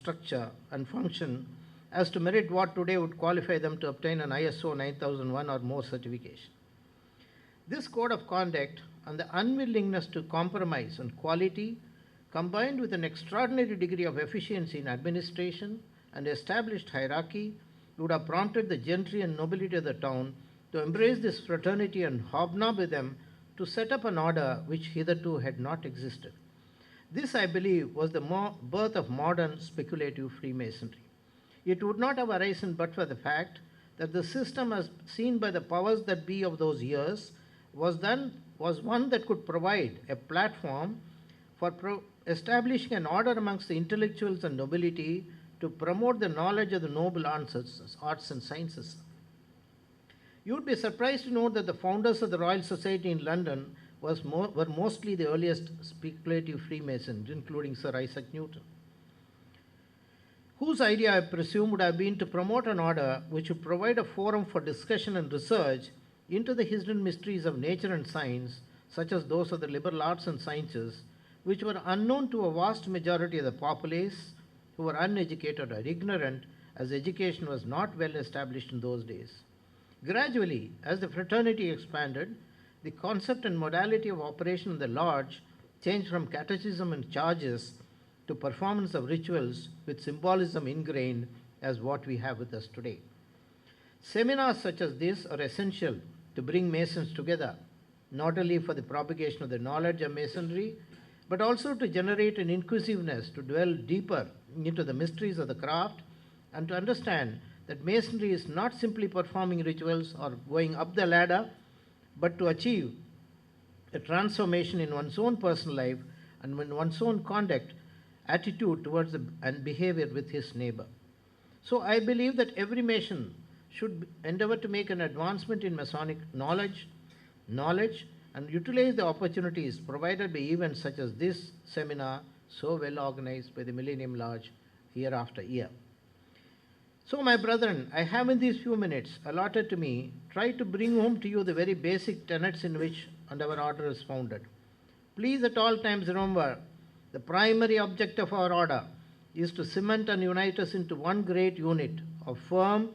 structure and function as to merit what today would qualify them to obtain an ISO 9001 or more certification. This code of conduct and the unwillingness to compromise on quality, combined with an extraordinary degree of efficiency in administration and established hierarchy, would have prompted the gentry and nobility of the town to embrace this fraternity and hobnob with them to set up an order which hitherto had not existed. This, I believe, was the birth of modern speculative Freemasonry. It would not have arisen but for the fact that the system, as seen by the powers that be of those years, was one that could provide a platform for establishing an order amongst the intellectuals and nobility to promote the knowledge of the noble arts and sciences. You would be surprised to note that the founders of the Royal Society in London were mostly the earliest speculative Freemasons, including Sir Isaac Newton, whose idea, I presume, would have been to promote an order which would provide a forum for discussion and research into the hidden mysteries of nature and science, such as those of the liberal arts and sciences, which were unknown to a vast majority of the populace who were uneducated or ignorant, as education was not well established in those days. Gradually, as the fraternity expanded, the concept and modality of operation in the lodge changed from catechism and charges to performance of rituals with symbolism ingrained as what we have with us today. Seminars such as this are essential to bring Masons together, not only for the propagation of the knowledge of Masonry, but also to generate an inquisitiveness to dwell deeper into the mysteries of the craft and to understand that Masonry is not simply performing rituals or going up the ladder, but to achieve a transformation in one's own personal life and in one's own conduct, attitude towards and behavior with his neighbor. So I believe that every Mason should endeavor to make an advancement in Masonic knowledge, and utilize the opportunities provided by events such as this seminar, so well organized by the Millennium Lodge year after year. So, my brethren, I have in these few minutes allotted to me tried to bring home to you the very basic tenets in which our order is founded. Please at all times remember the primary object of our order is to cement and unite us into one great unit of firm,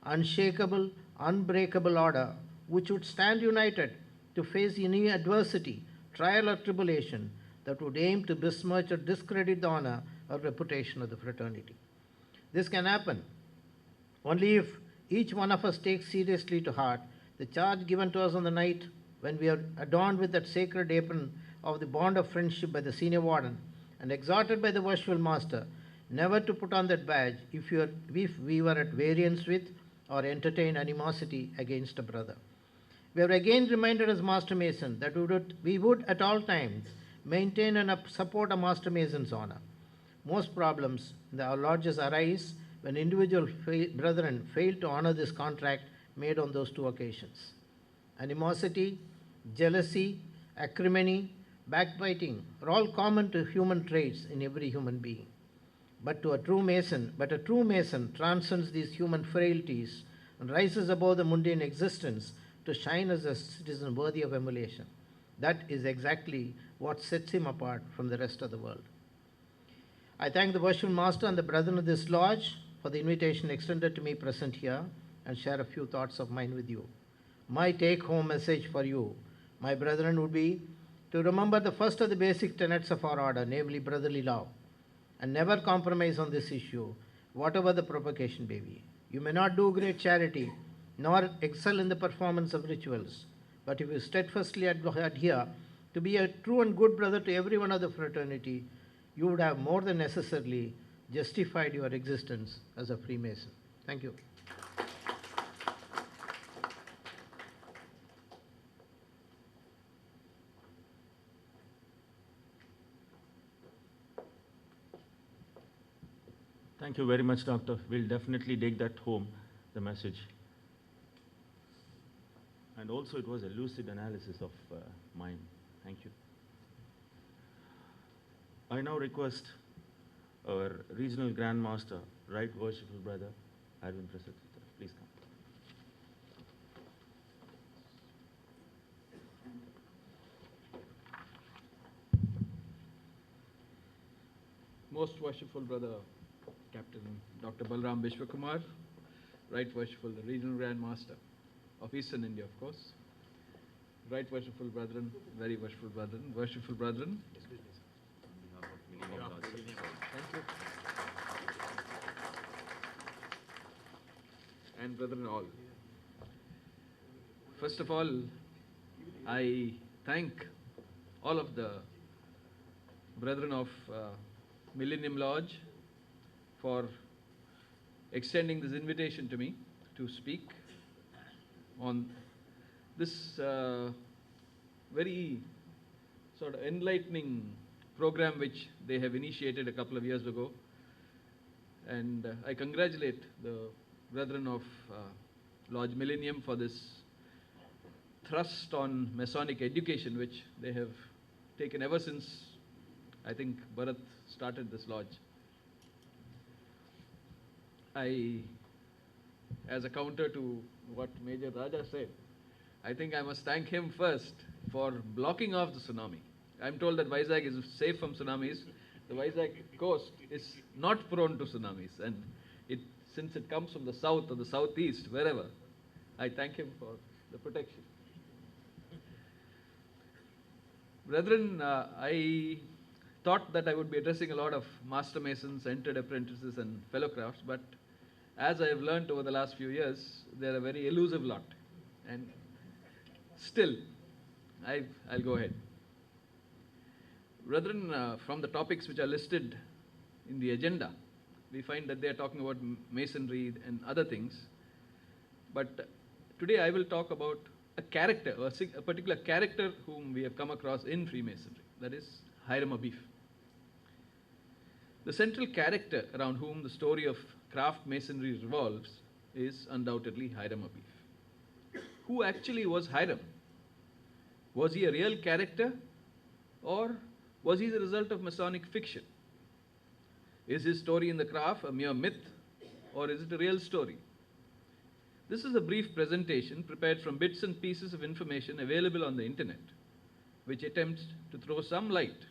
unshakable, unbreakable order, which would stand united to face any adversity, trial, or tribulation that would aim to besmirch or discredit the honor or reputation of the fraternity. This can happen only if each one of us takes seriously to heart the charge given to us on the night when we are adorned with that sacred apron of the bond of friendship by the senior warden and exhorted by the worshipful master never to put on that badge if we were at variance with or entertain animosity against a brother. We are again reminded as Master Mason that we would at all times maintain and support a Master Mason's honor. Most problems in our lodges arise when individual brethren fail to honor this contract made on those two occasions. Animosity, jealousy, acrimony, backbiting are all common to human traits in every human being. But a true Mason transcends these human frailties and rises above the mundane existence to shine as a citizen worthy of emulation. That is exactly what sets him apart from the rest of the world. I thank the worshipful master and the brethren of this lodge for the invitation extended to me present here and share a few thoughts of mine with you. My take-home message for you, my brethren, would be to remember the first of the basic tenets of our order, namely brotherly love, and never compromise on this issue, whatever the provocation may be. You may not do great charity, nor excel in the performance of rituals, but if you steadfastly adhere to be a true and good brother to every one of the fraternity, you would have more than necessarily justified your existence as a Freemason. Thank you. Thank you very much, Doctor. We'll definitely take that home, the message. And also, it was a lucid analysis of mine. Thank you. I now request our Regional Grand Master, Right Worshipful Brother, Arvind Prasad. Please come. Most worshipful Brother Captain Dr. Balram Vishwakumar, Right Worshipful, the Regional Grand Master of Eastern India, of course. Right Worshipful Brethren, very Worshipful Brethren. Thank you. And brethren all. First of all, I thank all of the brethren of Millennium Lodge for extending this invitation to me to speak on this very sort of enlightening program which they have initiated a couple of years ago. And I congratulate the brethren of Lodge Millennium for this thrust on Masonic education which they have taken ever since, I think, Bharat started this lodge. As a counter to what Major Raja said, I think I must thank him first for blocking off the tsunami. I'm told that Vizag is safe from tsunamis. The Vizag coast is not prone to tsunamis, and since it comes from the south or the southeast, wherever, I thank him for the protection. Brethren, I thought that I would be addressing a lot of master masons, entered apprentices and fellow crafts, but as I have learnt over the last few years, they're a very elusive lot. And still, I'll go ahead. Brethren, from the topics which are listed in the agenda, we find that they are talking about masonry and other things. But today I will talk about a character, a particular character whom we have come across in Freemasonry, that is Hiram Abif. The central character around whom the story of craft masonry revolves is undoubtedly Hiram Abif. Who actually was Hiram? Was he a real character, or was he the result of Masonic fiction? Is his story in the craft a mere myth, or is it a real story? This is a brief presentation prepared from bits and pieces of information available on the internet, which attempts to throw some light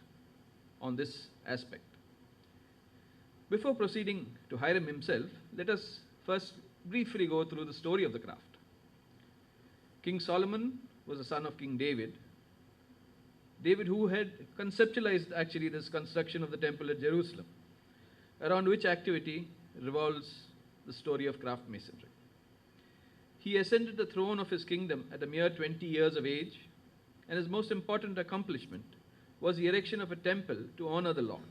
on this aspect. Before proceeding to Hiram himself, let us first briefly go through the story of the craft. King Solomon was the son of King David. David, who had conceptualized actually this construction of the temple at Jerusalem, around which activity revolves the story of craft masonry. He ascended the throne of his kingdom at a mere 20 years of age, and his most important accomplishment was the erection of a temple to honor the Lord.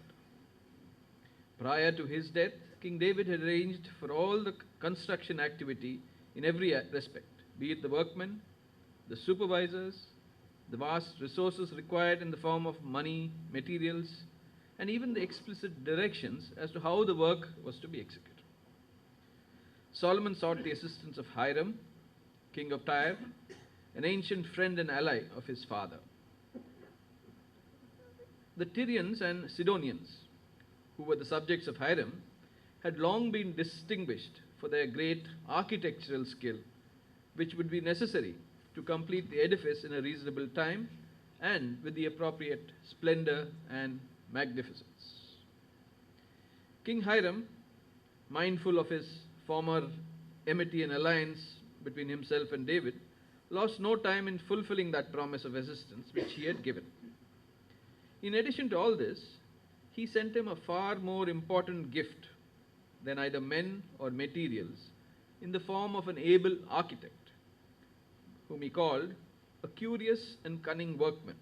Prior to his death, King David had arranged for all the construction activity in every respect, be it the workmen, the supervisors, the vast resources required in the form of money, materials, and even the explicit directions as to how the work was to be executed. Solomon sought the assistance of Hiram, king of Tyre, an ancient friend and ally of his father. The Tyrians and Sidonians, who were the subjects of Hiram, had long been distinguished for their great architectural skill, which would be necessary to complete the edifice in a reasonable time and with the appropriate splendor and magnificence. King Hiram, mindful of his former enmity and alliance between himself and David, lost no time in fulfilling that promise of assistance which he had given. In addition to all this, he sent him a far more important gift than either men or materials in the form of an able architect, whom he called a curious and cunning workman,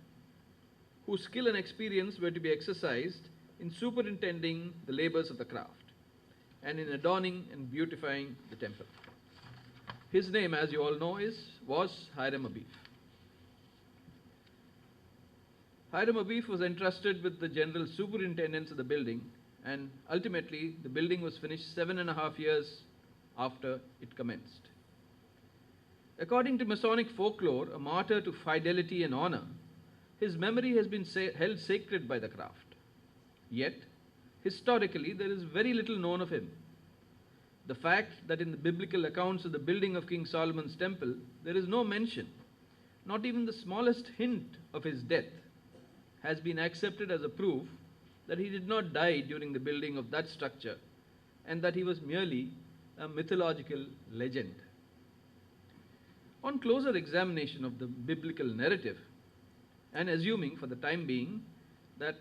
whose skill and experience were to be exercised in superintending the labors of the craft and in adorning and beautifying the temple. His name, as you all know, was Hiram Abif. Hiram Abif was entrusted with the general superintendence of the building, and ultimately the building was finished 7.5 years after it commenced. According to Masonic folklore, a martyr to fidelity and honor, his memory has been held sacred by the craft. Yet, historically, there is very little known of him. The fact that in the biblical accounts of the building of King Solomon's temple, there is no mention, not even the smallest hint of his death, has been accepted as a proof that he did not die during the building of that structure and that he was merely a mythological legend. On closer examination of the biblical narrative, and assuming for the time being that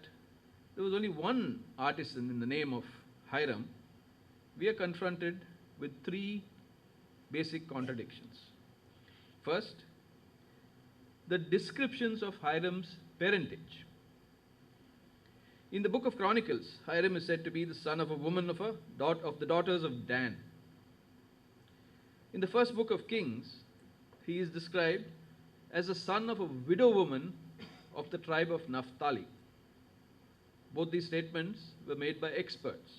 there was only one artisan in the name of Hiram, we are confronted with three basic contradictions. First, the descriptions of Hiram's parentage. In the book of Chronicles, Hiram is said to be the son of a woman of the daughters of Dan. In the first book of Kings, he is described as the son of a widow woman of the tribe of Naphtali. Both these statements were made by experts.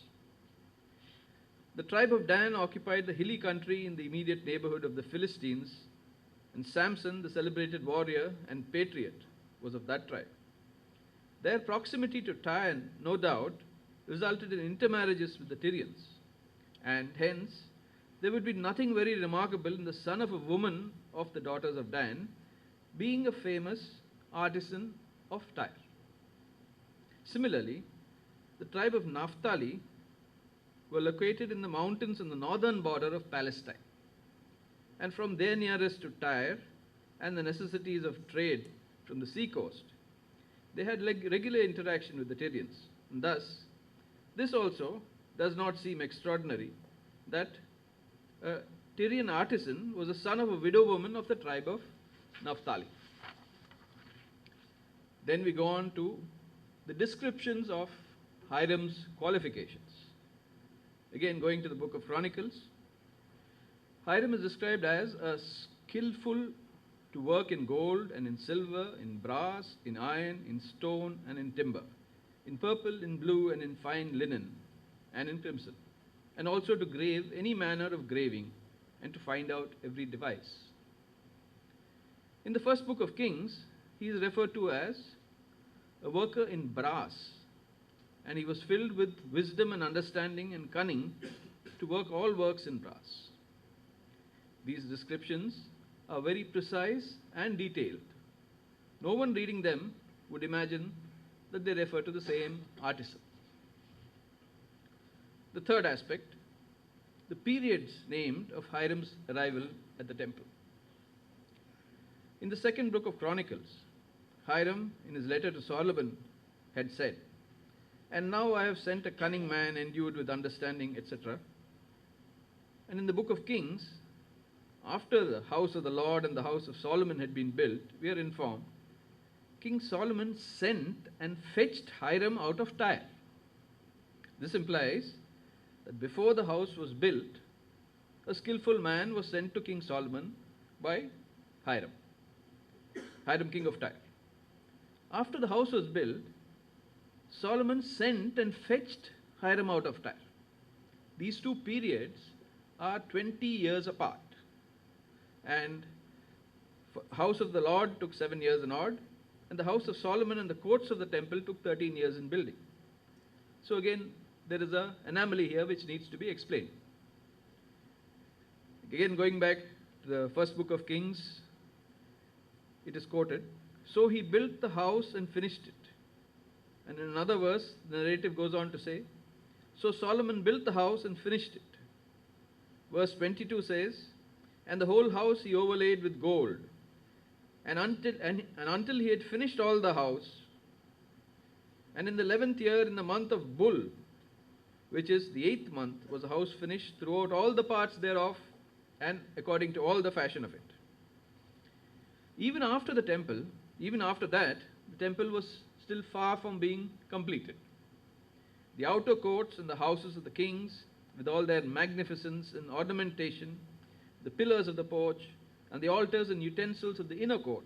The tribe of Dan occupied the hilly country in the immediate neighborhood of the Philistines, and Samson, the celebrated warrior and patriot, was of that tribe. Their proximity to Tyre, no doubt, resulted in intermarriages with the Tyrians, and hence there would be nothing very remarkable in the son of a woman of the daughters of Dan being a famous artisan of Tyre. Similarly, the tribe of Naphtali were located in the mountains on the northern border of Palestine, and from their nearest to Tyre and the necessities of trade from the seacoast, they had regular interaction with the Tyrians. And thus, this also does not seem extraordinary that a Tyrian artisan was the son of a widow woman of the tribe of Naphtali. Then we go on to the descriptions of Hiram's qualifications. Again, going to the book of Chronicles, Hiram is described as a skillful to work in gold and in silver, in brass, in iron, in stone, and in timber, in purple, in blue, and in fine linen, and in crimson, and also to grave any manner of graving, and to find out every device. In the first book of Kings, he is referred to as a worker in brass, and he was filled with wisdom and understanding and cunning to work all works in brass. These descriptions are very precise and detailed. No one reading them would imagine that they refer to the same artisan. The third aspect, the periods named of Hiram's arrival at the temple. In the second book of Chronicles, Hiram, in his letter to Solomon, had said, "And now I have sent a cunning man endued with understanding," etc. And in the book of Kings, after the house of the Lord and the house of Solomon had been built, we are informed, King Solomon sent and fetched Hiram out of Tyre. This implies that before the house was built, a skillful man was sent to King Solomon by Hiram, king of Tyre. After the house was built, Solomon sent and fetched Hiram out of Tyre. These two periods are 20 years apart. And house of the Lord took 7 years in odd, and the house of Solomon and the courts of the temple took 13 years in building. So again, there is an anomaly here which needs to be explained. Again, going back to the first book of Kings, it is quoted, "So he built the house and finished it." And in another verse, the narrative goes on to say, "So Solomon built the house and finished it." Verse 22 says, "And the whole house he overlaid with gold, and until he had finished all the house. And in the 11th year, in the month of Bul, which is the 8th month, was the house finished throughout all the parts thereof, and according to all the fashion of it." Even after that, the temple was still far from being completed. The outer courts and the houses of the kings, with all their magnificence and ornamentation, the pillars of the porch, and the altars and utensils of the inner court,